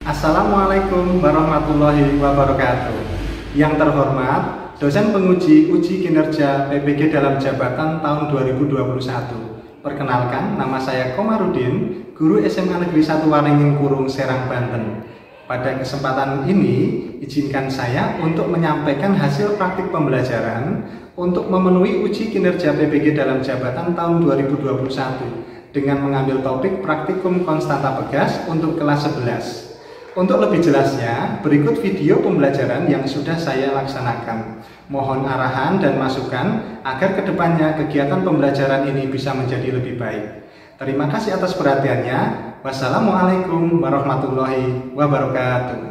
Assalamualaikum warahmatullahi wabarakatuh. Yang terhormat, dosen penguji uji kinerja PPG dalam jabatan tahun 2021. Perkenalkan, nama saya Komarudin, guru SMA Negeri 1 Waringin Kurung, Serang, Banten. Pada kesempatan ini, izinkan saya untuk menyampaikan hasil praktik pembelajaran untuk memenuhi uji kinerja PPG dalam jabatan tahun 2021 dengan mengambil topik praktikum konstanta pegas untuk kelas 11. Untuk lebih jelasnya, berikut video pembelajaran yang sudah saya laksanakan. Mohon arahan dan masukan agar kedepannya kegiatan pembelajaran ini bisa menjadi lebih baik. Terima kasih atas perhatiannya. Wassalamualaikum warahmatullahi wabarakatuh.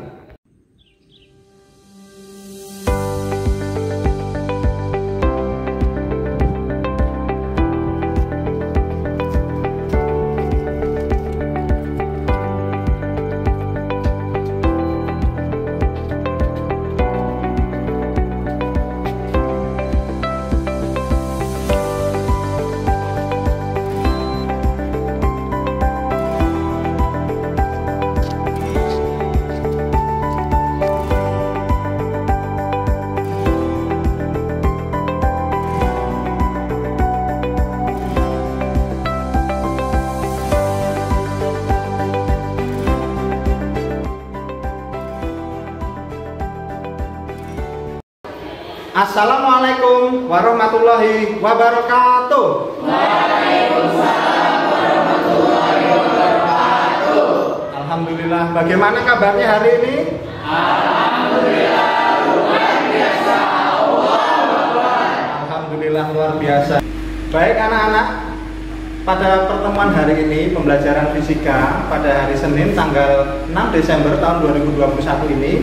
Assalamualaikum warahmatullahi wabarakatuh. Waalaikumsalam warahmatullahi wabarakatuh. Alhamdulillah, bagaimana kabarnya hari ini? Alhamdulillah luar biasa. Allahu Akbar. Alhamdulillah luar biasa. Baik anak-anak, pada pertemuan hari ini pembelajaran fisika pada hari Senin tanggal 6 Desember tahun 2021 ini,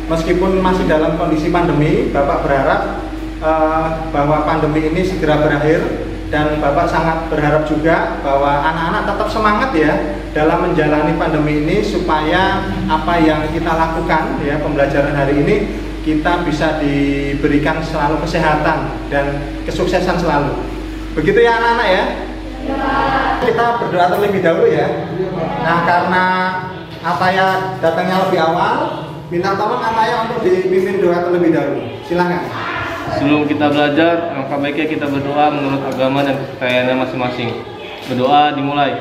meskipun masih dalam kondisi pandemi, Bapak berharap bahwa pandemi ini segera berakhir, dan Bapak sangat berharap juga bahwa anak-anak tetap semangat ya dalam menjalani pandemi ini, supaya apa yang kita lakukan ya pembelajaran hari ini kita bisa diberikan selalu kesehatan dan kesuksesan selalu. Begitu ya anak-anak ya? Kita berdoa terlebih dahulu ya. Nah, karena Ataya datangnya lebih awal, minta tolong Ataya untuk dipimpin doa terlebih dahulu. Silakan. Sebelum kita belajar, maka baiknya kita berdoa menurut agama dan kepercayaannya masing-masing. Berdoa dimulai.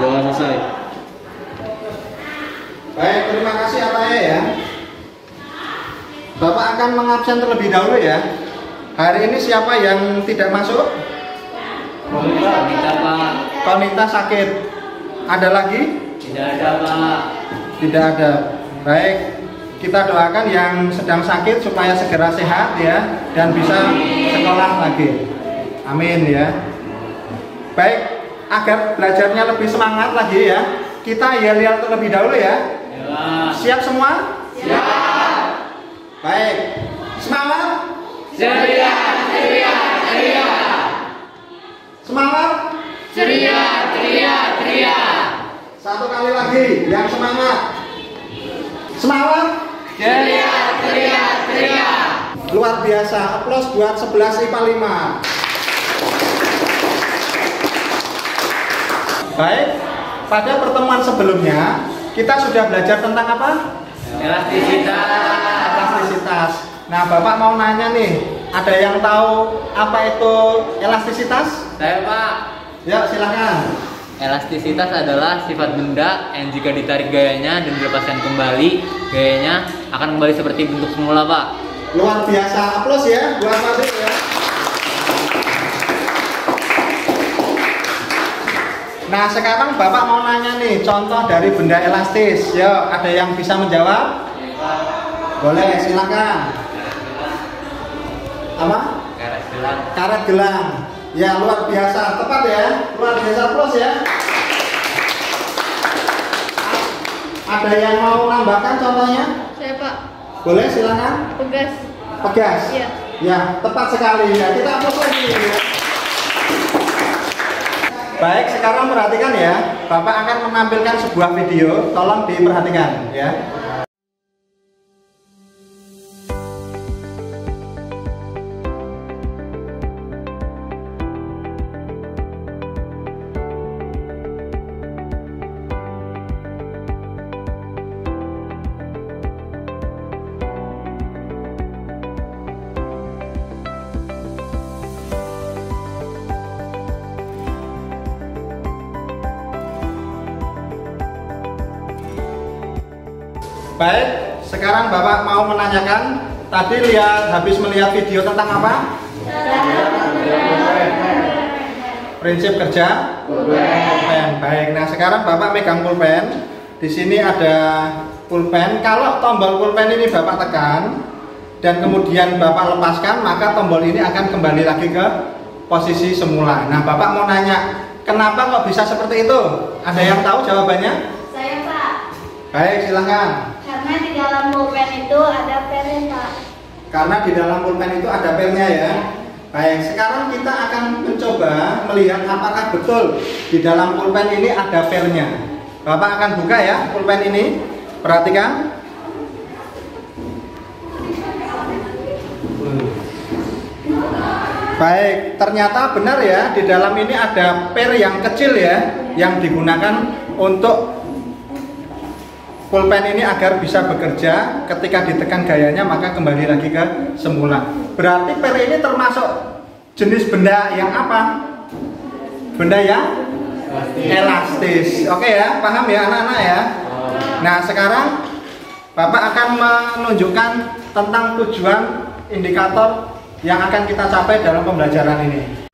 Doa selesai. Baik, terima kasih Ataya ya. Bapak akan mengabsen terlebih dahulu ya. Hari ini siapa yang tidak masuk? Kita Pak. Konita sakit. Ada lagi? Tidak ada Pak. Tidak ada. Baik, kita doakan yang sedang sakit supaya segera sehat ya, dan bisa sekolah lagi. Amin ya. Baik, agar belajarnya lebih semangat lagi ya, kita yel-yel terlebih dahulu ya. Siap semua? Siap. Baik, semangat. Ceria, ceria, ceria. Semangat. Ceria, ceria, ceria. Satu kali lagi, yang semangat. Semangat. Ceria, ceria, ceria. Luar biasa, aplaus buat 11 IPA 5. Baik, pada pertemuan sebelumnya kita sudah belajar tentang apa? Elastisitas. Elastisitas. Nah, Bapak mau nanya nih, ada yang tahu apa itu elastisitas? Saya Pak. Ya, silakan. Elastisitas adalah sifat benda yang jika ditarik gayanya dan dilepaskan kembali, gayanya akan kembali seperti bentuk semula, Pak. Luar biasa, aplaus ya buat Mas ya. Nah, sekarang Bapak mau nanya nih, contoh dari benda elastis. Yo, ada yang bisa menjawab? Boleh, silakan. Apa? Karet gelang. Karet gelang. Ya, luar biasa, tepat ya. Luar biasa, plus ya. Ada yang mau menambahkan contohnya? Saya Pak, Boleh, silakan. pegas. Pegas. Iya. Ya, tepat sekali ya. Kita hapus lagi ya. Baik, sekarang perhatikan ya. Bapak akan menampilkan sebuah video. Tolong diperhatikan ya. Baik, sekarang Bapak mau menanyakan, tadi habis melihat video tentang apa? Prinsip kerja pulpen. Baik, nah sekarang Bapak megang pulpen. Di sini ada pulpen. Kalau tombol pulpen ini Bapak tekan dan kemudian Bapak lepaskan, maka tombol ini akan kembali lagi ke posisi semula. Nah, Bapak mau nanya, kenapa kok bisa seperti itu? Ada yang tahu jawabannya? Saya, Pak. Baik, silahkan. Karena di dalam pulpen itu ada pernya, Pak. Karena di dalam pulpen itu ada pernya ya. Baik, sekarang kita akan mencoba melihat apakah betul di dalam pulpen ini ada pernya. Bapak akan buka ya pulpen ini. Perhatikan. Baik, ternyata benar ya, di dalam ini ada per yang kecil ya, yang digunakan untuk pulpen ini agar bisa bekerja. Ketika ditekan gayanya maka kembali lagi ke semula. Berarti per ini termasuk jenis benda yang apa? Benda yang elastis. Oke ya, paham ya anak-anak ya? Nah, sekarang Bapak akan menunjukkan tentang tujuan indikator yang akan kita capai dalam pembelajaran ini.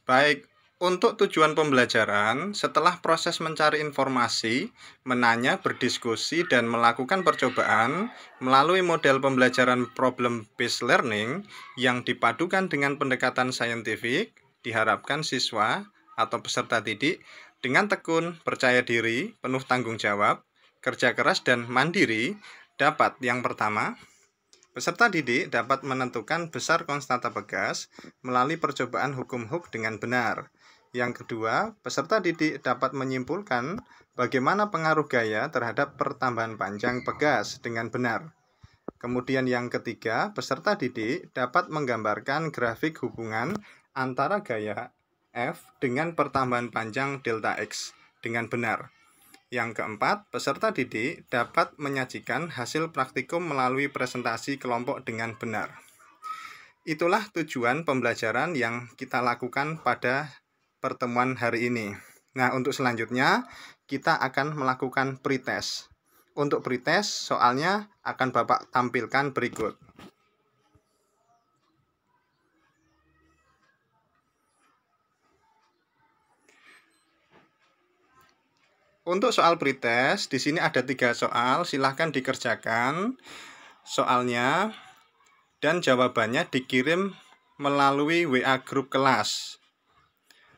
Baik, untuk tujuan pembelajaran, setelah proses mencari informasi, menanya, berdiskusi, dan melakukan percobaan melalui model pembelajaran problem-based learning yang dipadukan dengan pendekatan saintifik, diharapkan siswa atau peserta didik dengan tekun, percaya diri, penuh tanggung jawab, kerja keras, dan mandiri dapat yang pertama, peserta didik dapat menentukan besar konstanta Pegas melalui percobaan hukum Hooke dengan benar. Yang kedua, peserta didik dapat menyimpulkan bagaimana pengaruh gaya terhadap pertambahan panjang Pegas dengan benar. Kemudian yang ketiga, peserta didik dapat menggambarkan grafik hubungan antara gaya F dengan pertambahan panjang delta X dengan benar. Yang keempat, peserta didik dapat menyajikan hasil praktikum melalui presentasi kelompok dengan benar. Itulah tujuan pembelajaran yang kita lakukan pada pertemuan hari ini. Nah, untuk selanjutnya kita akan melakukan pretest. Untuk pretest, soalnya akan Bapak tampilkan berikut. Untuk soal pretest, di sini ada 3 soal, silahkan dikerjakan soalnya dan jawabannya dikirim melalui WA grup kelas.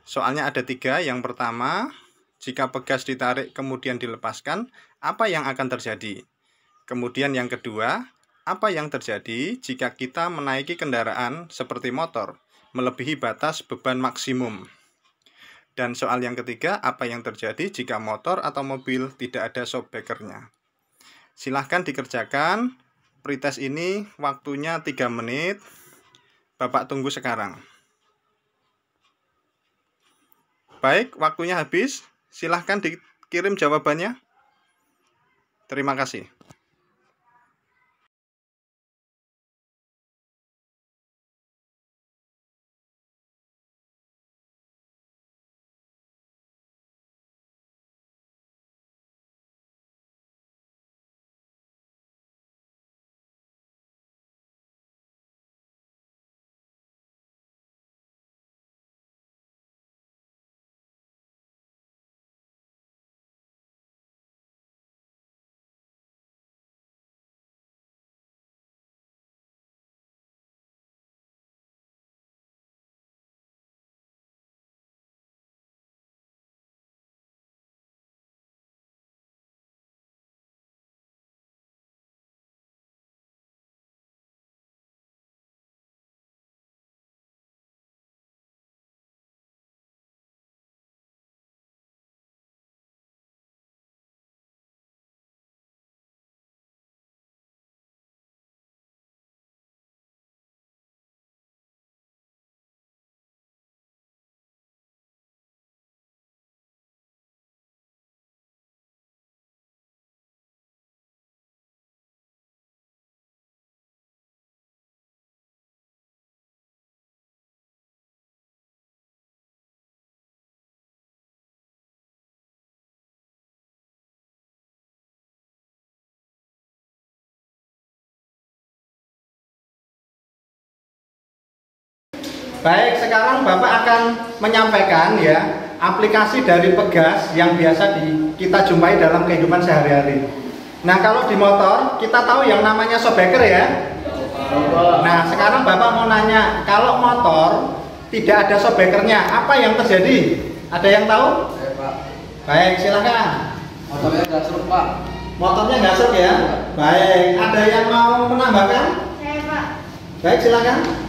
Soalnya ada 3, yang pertama, jika Pegas ditarik kemudian dilepaskan, apa yang akan terjadi? Kemudian yang kedua, apa yang terjadi jika kita menaiki kendaraan seperti motor, melebihi batas beban maksimum? Dan soal yang ketiga, apa yang terjadi jika motor atau mobil tidak ada shockbreaker-nya? Silahkan dikerjakan. Pretest ini waktunya 3 menit. Bapak tunggu sekarang. Baik, waktunya habis. Silahkan dikirim jawabannya. Terima kasih. Baik, sekarang Bapak akan menyampaikan ya aplikasi dari Pegas yang biasa kita jumpai dalam kehidupan sehari-hari. Nah, kalau di motor kita tahu yang namanya shockbreaker ya. Nah, sekarang Bapak mau nanya, kalau motor tidak ada shockbreakernya, apa yang terjadi? Ada yang tahu? Baik, silakan. Motornya gasruk, Pak. Motornya gasruk ya. Baik, ada yang mau menambahkan? Saya Pak, Baik, silakan.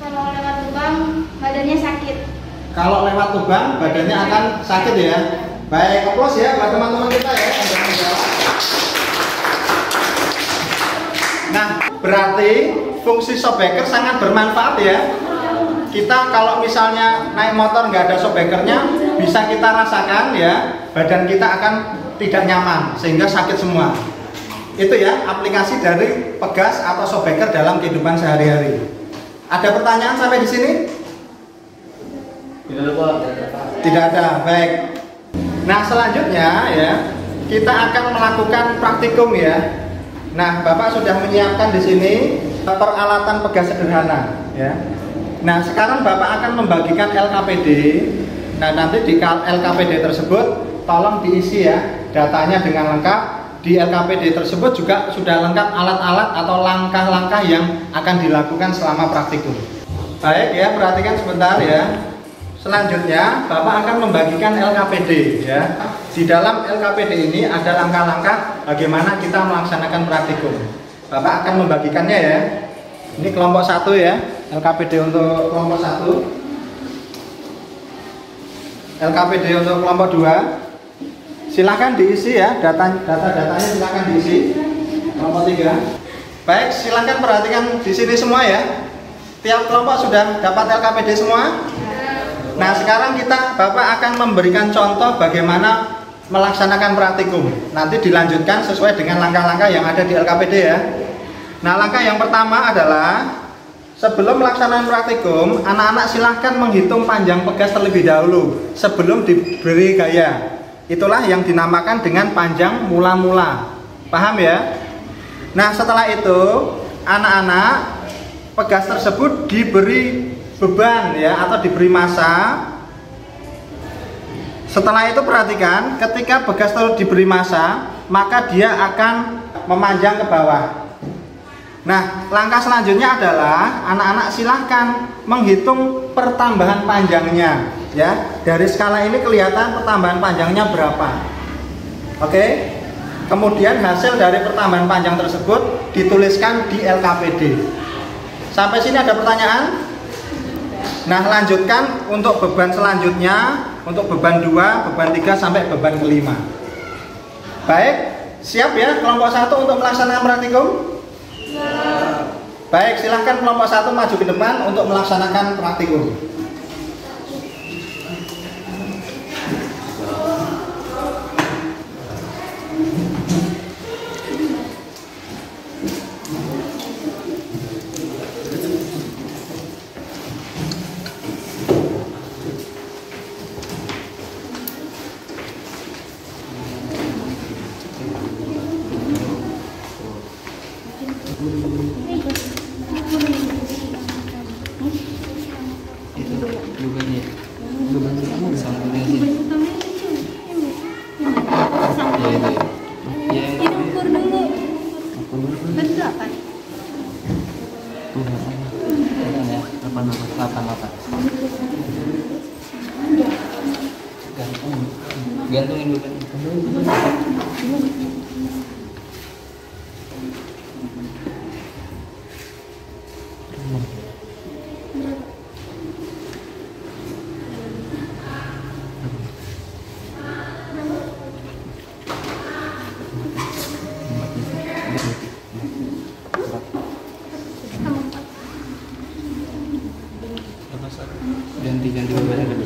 kalau lewat lubang badannya sakit. Kalau lewat lubang badannya akan sakit ya. Baik, aplaus ya buat teman-teman kita ya. Nah, berarti fungsi shockbreaker sangat bermanfaat ya. Kita kalau misalnya naik motor nggak ada shockbreakernya, bisa kita rasakan ya, badan kita akan tidak nyaman sehingga sakit semua. Itu ya aplikasi dari Pegas atau shockbreaker dalam kehidupan sehari-hari. Ada pertanyaan sampai di sini? Tidak ada, Pak. Tidak ada. Baik. Nah, selanjutnya ya, kita akan melakukan praktikum ya. Nah, Bapak sudah menyiapkan di sini peralatan Pegas sederhana ya. Nah, sekarang Bapak akan membagikan LKPD. Nah, nanti di LKPD tersebut tolong diisi ya datanya dengan lengkap. Di LKPD tersebut juga sudah lengkap alat-alat atau langkah-langkah yang akan dilakukan selama praktikum. Baik ya, perhatikan sebentar ya. Selanjutnya, Bapak akan membagikan LKPD ya. Di dalam LKPD ini ada langkah-langkah bagaimana kita melaksanakan praktikum. Bapak akan membagikannya ya. Ini kelompok 1 ya. LKPD untuk kelompok 1. LKPD untuk kelompok 2. Silakan diisi ya, data-datanya silakan diisi. Kelompok 3. Baik, silakan perhatikan di sini semua ya. Tiap kelompok sudah dapat LKPD semua? Nah, sekarang Bapak akan memberikan contoh bagaimana melaksanakan praktikum. Nanti dilanjutkan sesuai dengan langkah-langkah yang ada di LKPD ya. Nah, langkah yang pertama adalah sebelum melaksanakan praktikum, anak-anak silahkan menghitung panjang Pegas terlebih dahulu sebelum diberi gaya. Itulah yang dinamakan dengan panjang mula-mula. Paham ya? Nah, setelah itu anak-anak Pegas tersebut diberi beban ya atau diberi massa. Setelah itu perhatikan, ketika Pegas tersebut diberi massa, maka dia akan memanjang ke bawah. Nah, langkah selanjutnya adalah anak-anak silahkan menghitung pertambahan panjangnya ya. Dari skala ini kelihatan pertambahan panjangnya berapa. Oke. Kemudian hasil dari pertambahan panjang tersebut dituliskan di LKPD. Sampai sini ada pertanyaan? Nah, lanjutkan untuk beban selanjutnya, untuk beban 2, beban 3 sampai beban kelima. Baik, siap ya kelompok 1 untuk melaksanakan praktikum? Baik, silahkan kelompok 1 maju ke depan untuk melaksanakan praktikum. Gantungin dulu. Ganti bebannya dulu.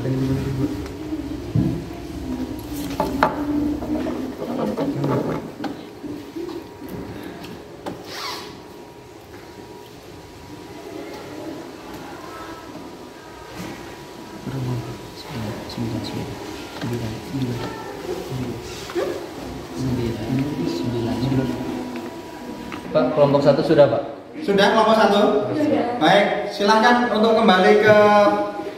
Pak, kelompok 1 sudah, Pak? Sudah kelompok 1? Sudah. Baik, silahkan untuk kembali ke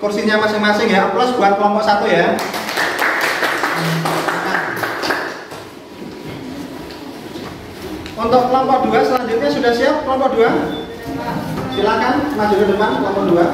kursinya masing-masing ya. Aplaus buat kelompok 1 ya. Untuk kelompok 2 selanjutnya sudah siap kelompok 2? Silakan maju ke depan kelompok 2.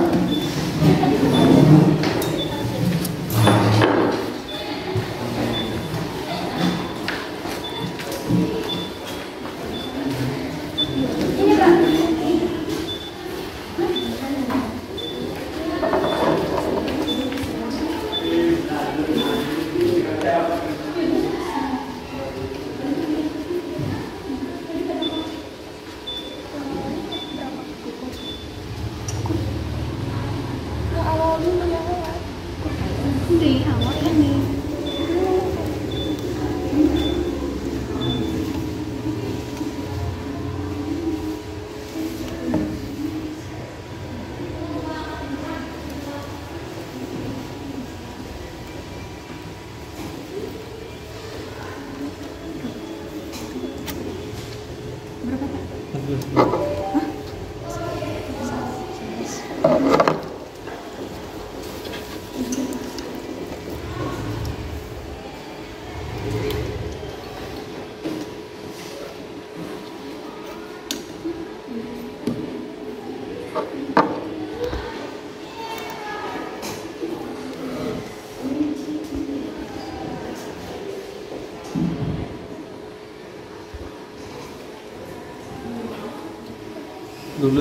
Dulu.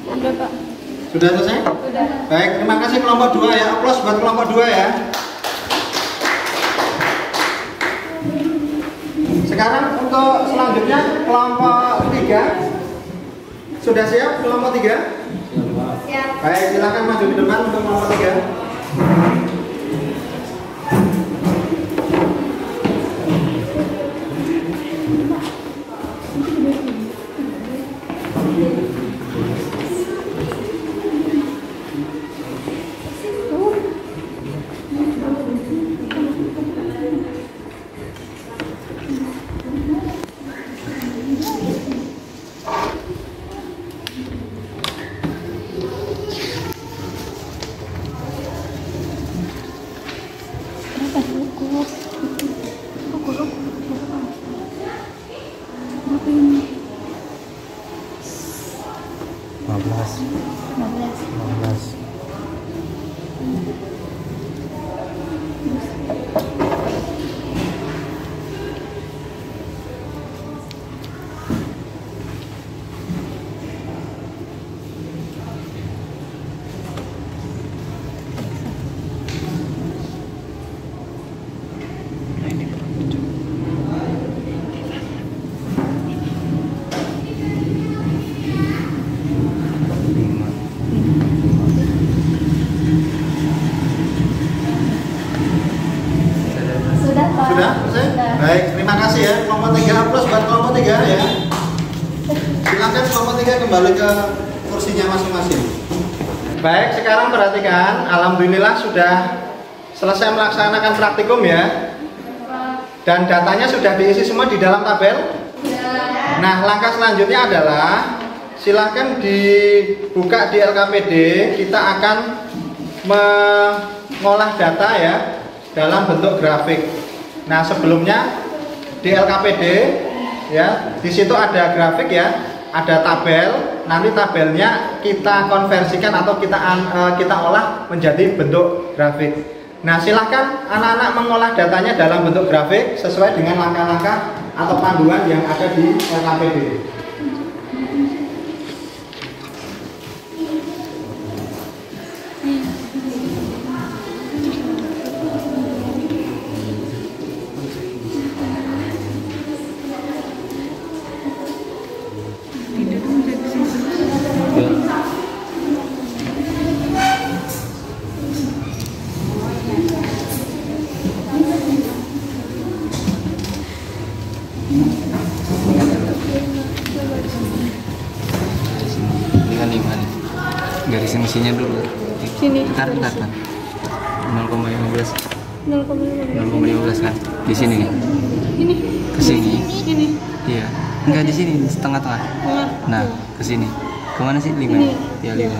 Sudah, Pak. Sudah selesai? Sudah. Baik, terima kasih kelompok 2 ya. Aplaus buat kelompok 2 ya. Sekarang untuk selanjutnya kelompok 3. Sudah siap kelompok 3? Siap. Baik, silakan maju ke depan untuk kelompok 3. Sudah, Pak. Sudah selesai? Sudah. Baik, terima kasih ya. Kelompok 3 aplaus buat kelompok 3 ya. Silakan kelompok 3 kembali ke kursinya masing-masing. Baik, sekarang perhatikan. Alhamdulillah sudah selesai melaksanakan praktikum ya. Dan datanya sudah diisi semua di dalam tabel. Nah, langkah selanjutnya adalah silahkan dibuka di LKPD. Kita akan mengolah data ya dalam bentuk grafik. Nah, sebelumnya di LKPD ya, di situ ada grafik ya, ada tabel. Nanti tabelnya kita konversikan atau kita olah menjadi bentuk grafik. Nah, silahkan anak-anak mengolah datanya dalam bentuk grafik sesuai dengan langkah-langkah atau panduan yang ada di LKPD. Garis emisinya dulu. Sini. Bentar. 0,15. 0,5. 0,15 kan? Di sini nih. Ini. Ke sini. Ini. Iya. Enggak di sini, di tengah-tengah. Nah, ke sini. Kemana sih 5? Ya 5.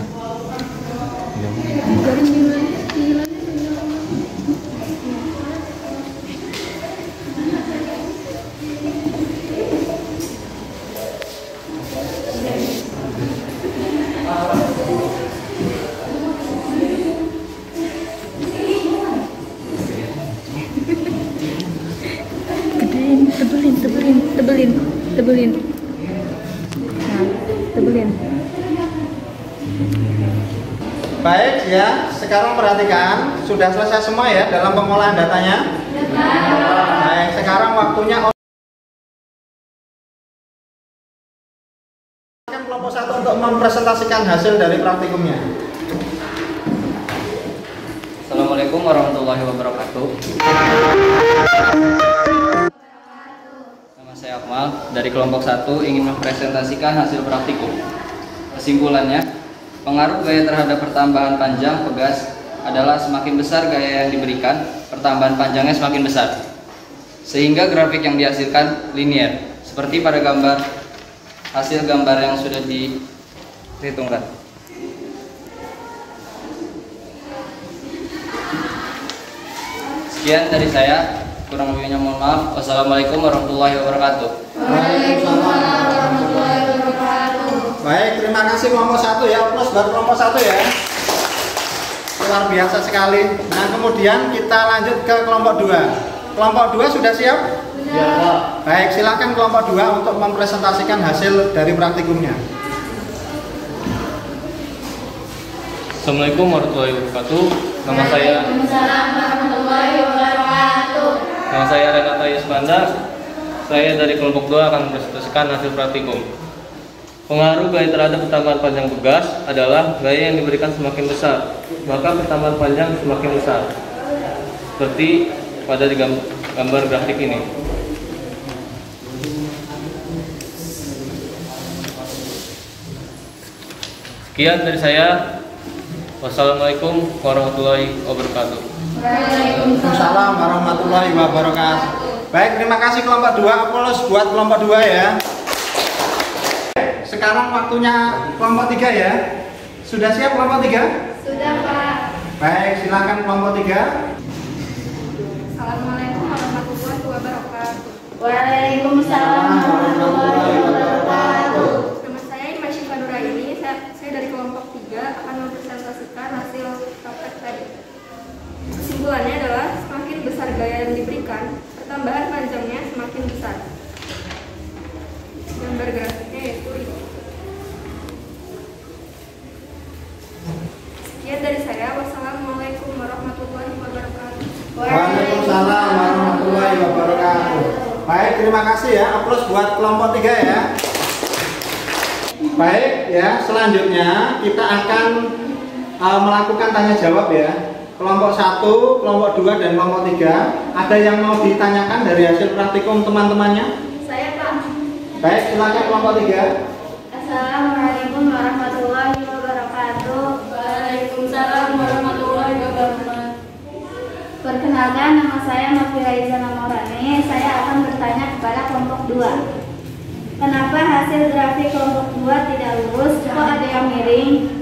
Tebelin. Nah, tebelin. Baik ya, sekarang perhatikan, sudah selesai semua ya dalam pengolahan datanya? Baik, sekarang waktunya kelompok 1 untuk mempresentasikan hasil dari praktikumnya. Assalamualaikum warahmatullahi wabarakatuh. Nama saya Akmal, dari kelompok 1 ingin mempresentasikan hasil praktikum. Kesimpulannya, pengaruh gaya terhadap pertambahan panjang pegas adalah semakin besar gaya yang diberikan, pertambahan panjangnya semakin besar. Sehingga grafik yang dihasilkan linear, seperti pada hasil gambar yang sudah diperhitungkan. Sekian dari saya, kurang lebihnya mohon maaf. Wassalamualaikum warahmatullahi wabarakatuh. Waalaikumsalam warahmatullahi wabarakatuh. Baik, terima kasih kelompok 1 ya, plus buat kelompok 1 ya. Luar biasa sekali. Nah, kemudian kita lanjut ke kelompok 2. Kelompok 2 sudah siap? Ya, Pak. Baik, silakan kelompok 2 untuk mempresentasikan hasil dari praktikumnya. Assalamualaikum warahmatullahi wabarakatuh. Nama saya Waalaikumsalam warahmatullahi wabarakatuh. Renata Yusmanda. Saya dari kelompok 2 akan mempresentasikan hasil praktikum. Pengaruh gaya terhadap pertambahan panjang pegas adalah gaya yang diberikan semakin besar, maka pertambahan panjang semakin besar. Seperti pada di gambar grafik ini. Sekian dari saya. Wassalamualaikum warahmatullahi wabarakatuh. Waalaikumsalam warahmatullahi wabarakatuh. Baik, terima kasih kelompok 2. Aplaus buat kelompok 2 ya. Sekarang waktunya kelompok 3 ya. Sudah siap kelompok 3? Sudah, Pak. Baik, silakan kelompok 3. Assalamualaikum warahmatullahi wabarakatuh. Waalaikumsalam warahmatullahi wabarakatuh. Nama saya Iman Syifa Nuraini. Saya dari kelompok 3 akan mempresentasikan hasil praktek tadi. Kesimpulannya adalah semakin besar gaya yang diberikan, pertambahan panjangnya semakin besar. Gambar grafiknya yaitu ini. Sekian dari saya. Wassalamualaikum warahmatullahi wabarakatuh. Waalaikumsalam warahmatullahi wabarakatuh. Baik, terima kasih ya. Aplaus buat kelompok 3 ya. Baik ya, selanjutnya kita akan melakukan tanya jawab ya. Kelompok 1, kelompok 2 dan kelompok 3. Ada yang mau ditanyakan dari hasil praktikum teman-temannya? Saya Pak. Baik, silakan kelompok 3. Assalamualaikum warahmatullahi wabarakatuh. Waalaikumsalam warahmatullahi wabarakatuh. Perkenalkan, nama saya Nofira Izana Morani. Saya akan bertanya kepada kelompok 2. Kenapa hasil grafik kelompok 2 tidak lurus? Kok ada yang miring?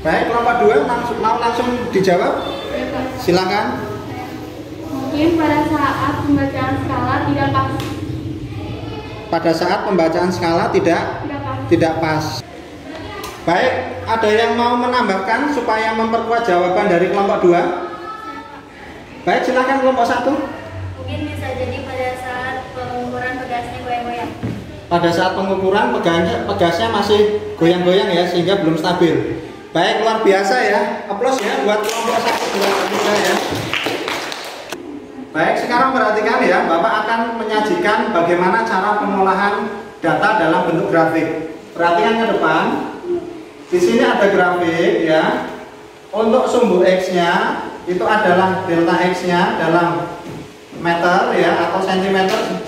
Baik, kelompok 2 mau langsung dijawab? Silakan. Mungkin pada saat pembacaan skala tidak pas. Pada saat pembacaan skala tidak pas. Baik, ada yang mau menambahkan supaya memperkuat jawaban dari kelompok 2? Baik, silakan kelompok 1. Mungkin bisa jadi pada saat pengukuran pegasnya goyang-goyang. Pada saat pengukuran pegasnya masih goyang-goyang ya, sehingga belum stabil. Baik, luar biasa ya. Aplaus ya buat kelompok 1, 2, 3 ya. Baik, sekarang perhatikan ya, Bapak akan menyajikan bagaimana cara pengolahan data dalam bentuk grafik. Perhatikan ke depan. Di sini ada grafik ya. Untuk sumbu X-nya itu adalah delta X-nya dalam meter ya atau sentimeter.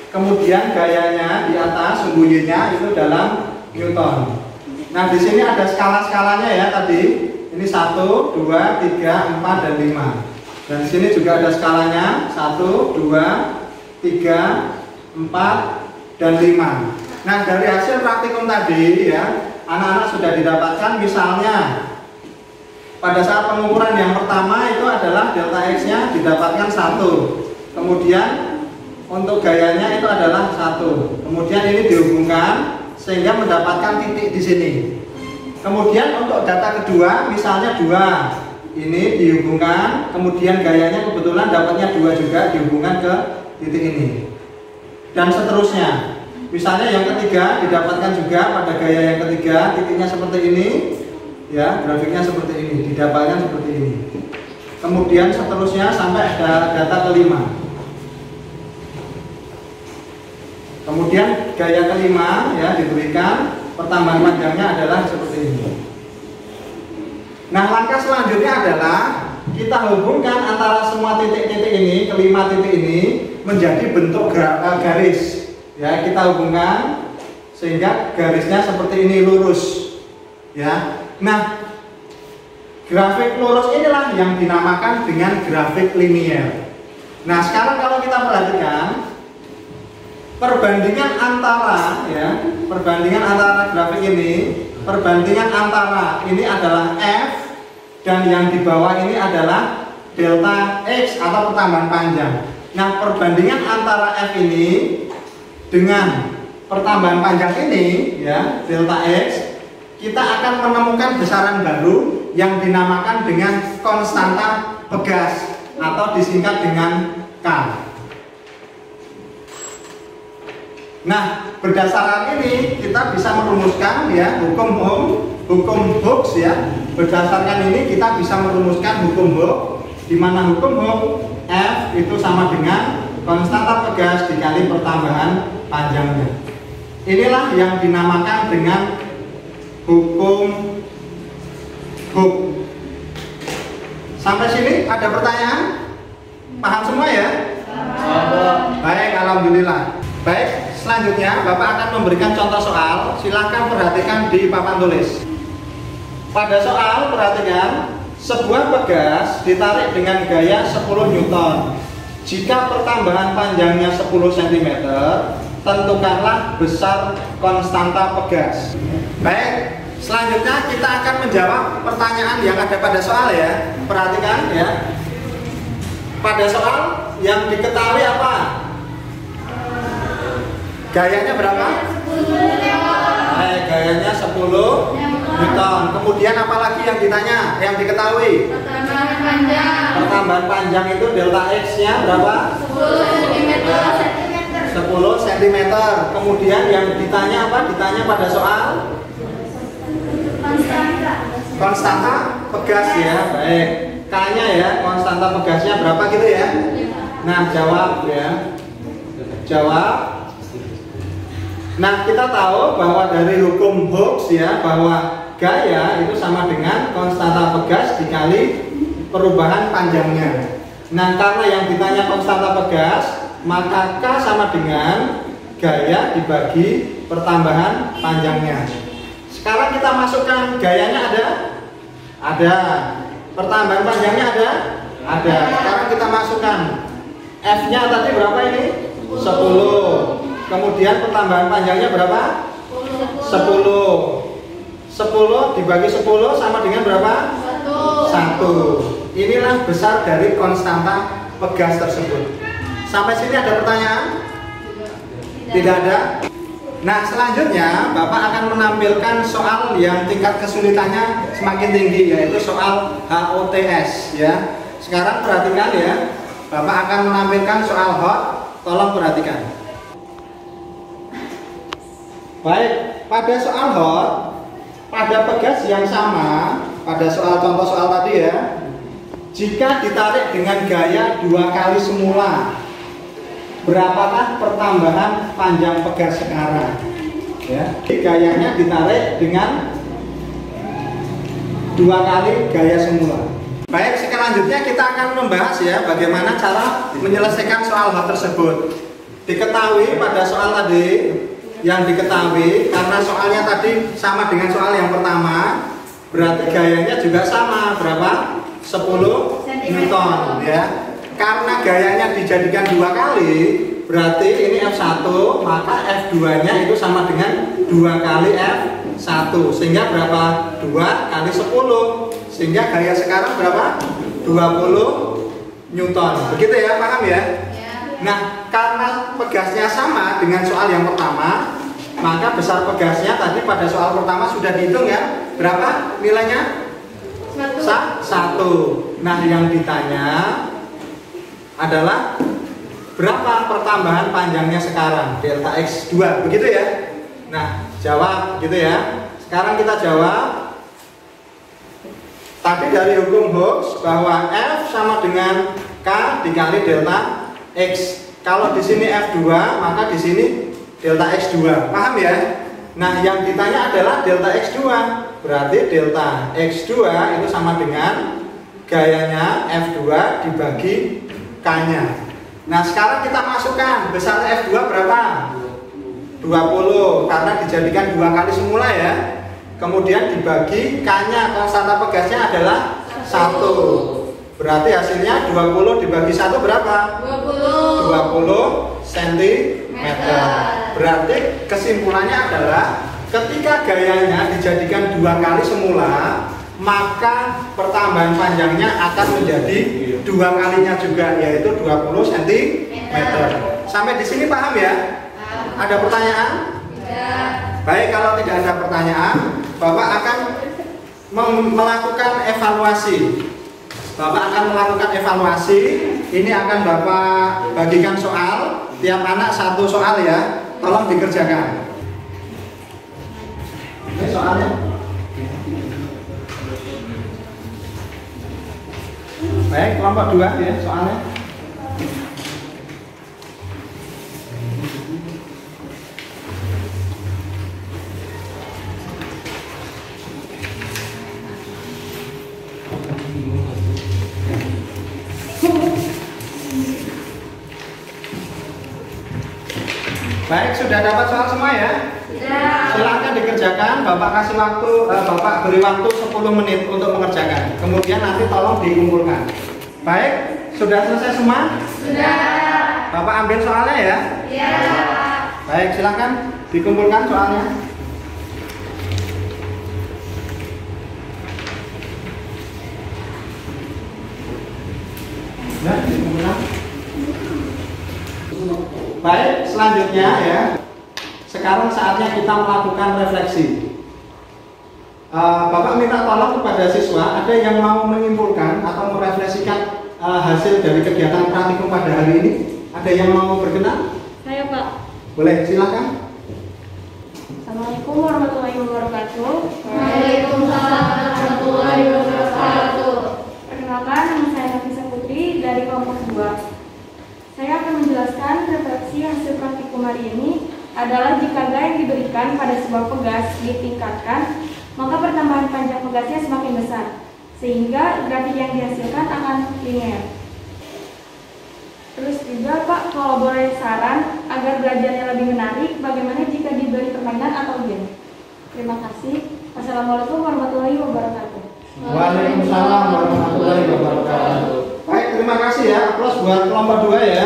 Kemudian gayanya di atas, sumbu Y-nya itu dalam Newton. Nah, di sini ada skala-skalanya ya tadi. Ini 1, 2, 3, 4 dan 5. Dan di sini juga ada skalanya 1, 2, 3, 4 dan 5. Nah, dari hasil praktikum tadi ya, anak-anak sudah didapatkan misalnya pada saat pengukuran yang pertama itu adalah delta X-nya didapatkan 1. Kemudian untuk gayanya itu adalah 1. Kemudian ini dihubungkan sehingga mendapatkan titik di sini. Kemudian untuk data kedua misalnya 2. Ini dihubungkan, kemudian gayanya kebetulan dapatnya 2 juga dihubungkan ke titik ini. Dan seterusnya. Misalnya yang ketiga didapatkan juga pada gaya yang ketiga, titiknya seperti ini. Ya, grafiknya seperti ini, didapatkan seperti ini. Kemudian seterusnya sampai ada data kelima. Kemudian gaya kelima ya diberikan, pertambahan panjangnya adalah seperti ini. Nah, langkah selanjutnya adalah kita hubungkan antara semua titik-titik ini, kelima titik ini menjadi bentuk garis. Ya, kita hubungkan sehingga garisnya seperti ini lurus. Ya. Nah, grafik lurus inilah yang dinamakan dengan grafik linier. Nah, sekarang kalau kita perhatikan perbandingan antara grafik ini, perbandingan antara ini adalah F dan yang di bawah ini adalah delta X atau pertambahan panjang. Nah, perbandingan antara F ini dengan pertambahan panjang ini ya, delta X, kita akan menemukan besaran baru yang dinamakan dengan konstanta Pegas atau disingkat dengan K. Nah, berdasarkan ini kita bisa merumuskan ya hukum Hooke ya. Berdasarkan ini kita bisa merumuskan hukum Hooke, di mana hukum Hooke F itu sama dengan konstanta Pegas dikali pertambahan panjangnya. Inilah yang dinamakan dengan hukum Hooke. Sampai sini ada pertanyaan? Paham semua ya? Baik, alhamdulillah. Baik, selanjutnya Bapak akan memberikan contoh soal. Silahkan perhatikan di papan tulis. Pada soal perhatikan, sebuah pegas ditarik dengan gaya 10 Newton. Jika pertambahan panjangnya 10 cm, tentukanlah besar konstanta pegas. Baik, selanjutnya kita akan menjawab pertanyaan yang ada pada soal ya. Perhatikan ya. Pada soal yang diketahui apa? Gayanya berapa? 10. Gayanya 10 Newton. Kemudian apa lagi yang ditanya? Yang diketahui? Pertambahan panjang. Pertambahan panjang itu delta X-nya berapa? 10 cm. 10 cm. Kemudian yang ditanya apa? Ditanya pada soal konstanta pegas ya. Baik. K-nya ya, konstanta pegasnya berapa gitu ya? Nah, jawab ya. Jawab. Nah, kita tahu bahwa dari hukum Hooke ya, bahwa gaya itu sama dengan konstanta pegas dikali perubahan panjangnya. Nah, karena yang ditanya konstanta pegas, maka K sama dengan gaya dibagi pertambahan panjangnya. Sekarang kita masukkan gayanya ada? Ada. Pertambahan panjangnya ada? Ada. Sekarang kita masukkan F-nya tadi berapa ini? 10. Kemudian pertambahan panjangnya berapa? 10. 10 dibagi 10 sama dengan berapa? 1. Inilah besar dari konstanta pegas tersebut. Sampai sini ada pertanyaan? Tidak ada? Nah, selanjutnya Bapak akan menampilkan soal yang tingkat kesulitannya semakin tinggi, yaitu soal HOTS ya. Sekarang perhatikan ya. Bapak akan menampilkan soal HOT. Tolong perhatikan. Baik, pada soal HOT, pada pegas yang sama, pada soal contoh soal tadi ya, jika ditarik dengan gaya 2 kali semula, berapakah pertambahan panjang pegas sekarang? Ya, gayanya ditarik dengan 2 kali gaya semula. Baik, selanjutnya kita akan membahas ya bagaimana cara menyelesaikan soal HOT tersebut. Diketahui pada soal tadi, yang diketahui karena soalnya tadi sama dengan soal yang pertama, berarti gayanya juga sama, berapa? 10 Newton ya. Karena gayanya dijadikan 2 kali, berarti ini F1, maka F2-nya itu sama dengan 2 kali F1. Sehingga berapa? 2 kali 10. Sehingga gaya sekarang berapa? 20 Newton. Begitu ya, paham ya? Nah, karena pegasnya sama dengan soal yang pertama, maka besar pegasnya tadi pada soal pertama sudah dihitung ya. Berapa nilainya? 1. Nah, yang ditanya adalah berapa pertambahan panjangnya sekarang? Delta X2, begitu ya? Nah, jawab gitu ya. Sekarang kita jawab. Tadi dari hukum Hooke bahwa F sama dengan K dikali delta X. Kalau di sini F2, maka di sini delta X2. Paham ya? Nah, yang ditanya adalah delta X2. Berarti delta X2 itu sama dengan gayanya F2 dibagi K-nya. Nah, sekarang kita masukkan besar F2 berapa? 20, karena dijadikan 2 kali semula ya. Kemudian dibagi K-nya, konstanta pegasnya adalah 1. Berarti hasilnya 20 dibagi 1 berapa? 20 cm. Berarti kesimpulannya adalah ketika gayanya dijadikan 2 kali semula, maka pertambahan panjangnya akan menjadi 2 kalinya juga, yaitu 20 cm. Sampai di sini paham ya? Ada pertanyaan? Baik, kalau tidak ada pertanyaan, Bapak akan melakukan evaluasi. Ini akan Bapak bagikan soal, tiap anak 1 soal ya. Tolong dikerjakan. Ini soalnya. Baik, kelompok 2 ya soalnya. Baik, sudah dapat soal semua ya? Silahkan dikerjakan. Bapak kasih waktu, Bapak beri waktu 10 menit untuk mengerjakan. Kemudian nanti tolong dikumpulkan. Baik, sudah selesai semua? Sudah. Bapak ambil soalnya ya? Iya. Baik, silahkan dikumpulkan soalnya. Nah, dikumpulkan. Baik, selanjutnya ya. Sekarang saatnya kita melakukan refleksi. Bapak minta tolong kepada siswa, ada yang mau menyimpulkan atau merefleksikan hasil dari kegiatan praktikum pada hari ini? Ada yang mau berkenan? Saya, Pak. Boleh, silakan. Assalamualaikum warahmatullahi wabarakatuh. Waalaikumsalam warahmatullahi wabarakatuh. Perkenalkan, nama saya Nafisa Putri dari kelompok 2. Saya akan menjelaskan refleksi hasil praktikum hari ini adalah jika gaya yang diberikan pada sebuah pegas ditingkatkan, maka pertambahan panjang pegasnya semakin besar, sehingga grafik yang dihasilkan akan linear. Terus juga Pak, kalau boleh saran agar belajarnya lebih menarik, bagaimana jika diberi permainan atau game? Terima kasih. Wassalamualaikum warahmatullahi wabarakatuh. Waalaikumsalam warahmatullahi wabarakatuh. Baik, terima kasih ya. Aplaus buat kelompok 2 ya.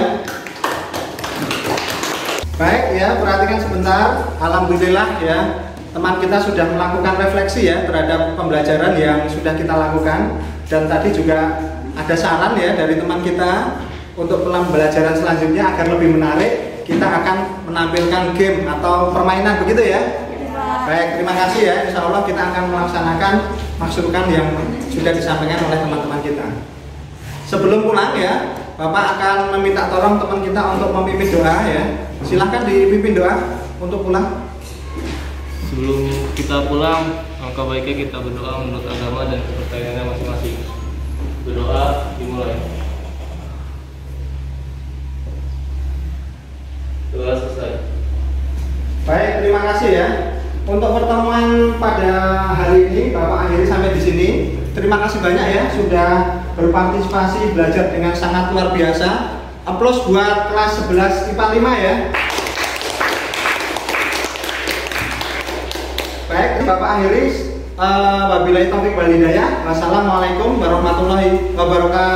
Baik ya, perhatikan sebentar. Alhamdulillah ya, teman kita sudah melakukan refleksi ya terhadap pembelajaran yang sudah kita lakukan. Dan tadi juga ada saran ya dari teman kita untuk pembelajaran selanjutnya agar lebih menarik. Kita akan menampilkan game atau permainan, begitu ya. Baik, terima kasih ya. Insya Allah kita akan melaksanakan masukan yang sudah disampaikan oleh teman-teman kita. Sebelum pulang ya, Bapak akan meminta tolong teman kita untuk memimpin doa ya. Silahkan dipimpin doa untuk pulang. Sebelum kita pulang, maka baiknya kita berdoa menurut agama dan kepercayaannya masing-masing. Berdoa dimulai. Doa selesai. Baik, terima kasih ya. Untuk pertemuan pada hari ini Bapak akhiri sampai di sini. Terima kasih banyak ya sudah berpartisipasi belajar dengan sangat luar biasa. Aplaus buat kelas 11 IPA 5 ya. Baik, Bapak akhiri. Wabillahi taufiq wal hidayah. Wassalamualaikum warahmatullahi wabarakatuh.